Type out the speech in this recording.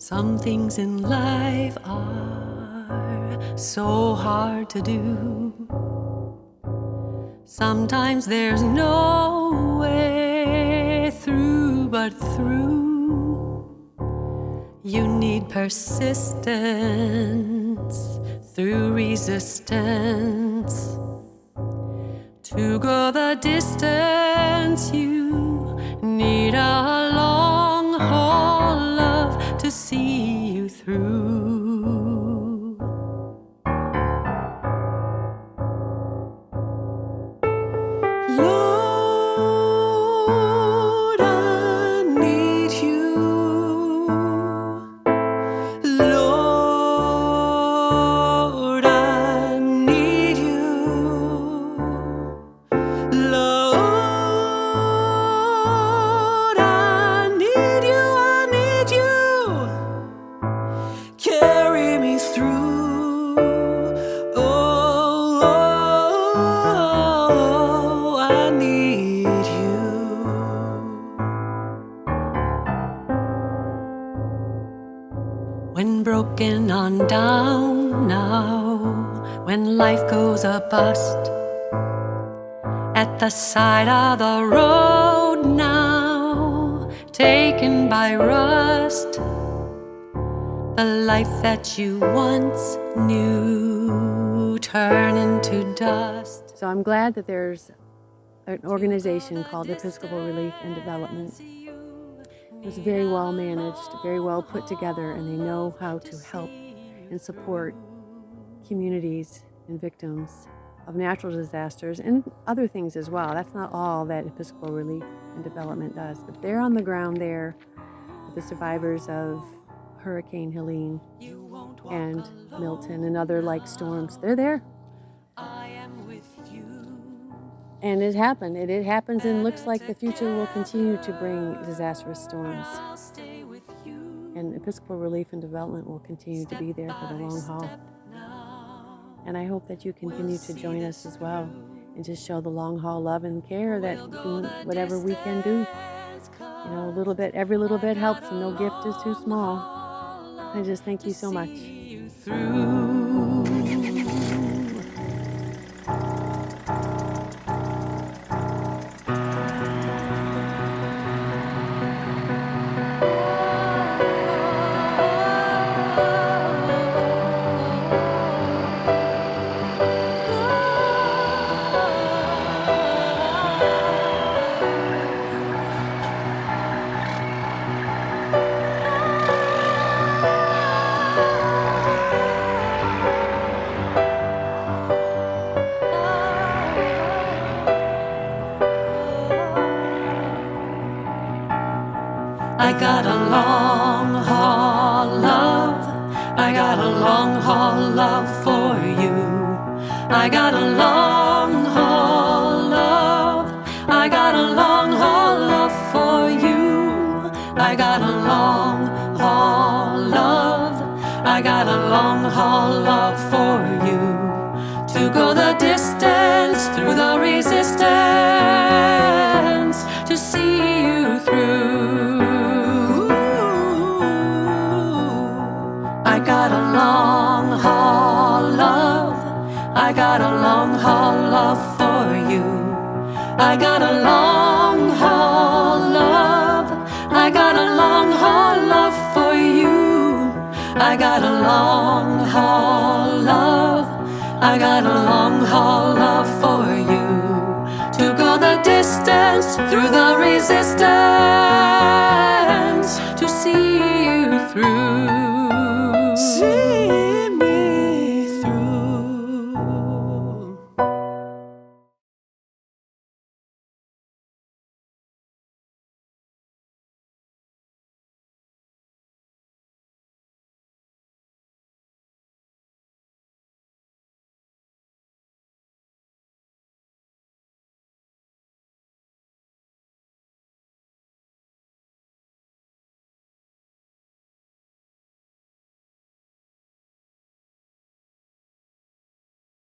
Some things in life are so hard to do. Sometimes there's no way through but through. You need persistence through resistance. To go the distance, you need a long haul love to see you through. Lord, I need you. Lord, I need you. Lord, I need you, I need you. Carry me through. Oh, I need you. When broken on down now, when life goes a bust, at the side of the road now, taken by rust, the life that you once knew turn into dust. So I'm glad that there's an organization called Episcopal Relief and Development. It's very well managed, very well put together, and they know how to help and support communities and victims of natural disasters and other things as well. That's not all that Episcopal Relief and Development does, but they're on the ground there with the survivors of Hurricane Helene and Milton and other like storms. They're there. And it happened. It happens, and looks like the future will continue to bring disastrous storms. And Episcopal Relief and Development will continue to be there for the long haul. And I hope that you continue to join us as well and just show the long haul love and care that doing whatever we can do. You know, a little bit, every little bit helps, and no gift is too small. I just thank you so much. I got a long haul love. I got a long haul love for you. I got a long haul love. I got a long haul love for you. I got a long haul love. I got a long haul love for you. To go the distance through the resistance to see you through. I got a long haul love. I got a long haul love for you. I got a long haul love. I got a long haul love for you. I got a long haul love. I got a long haul love for you. To go the distance through the resistance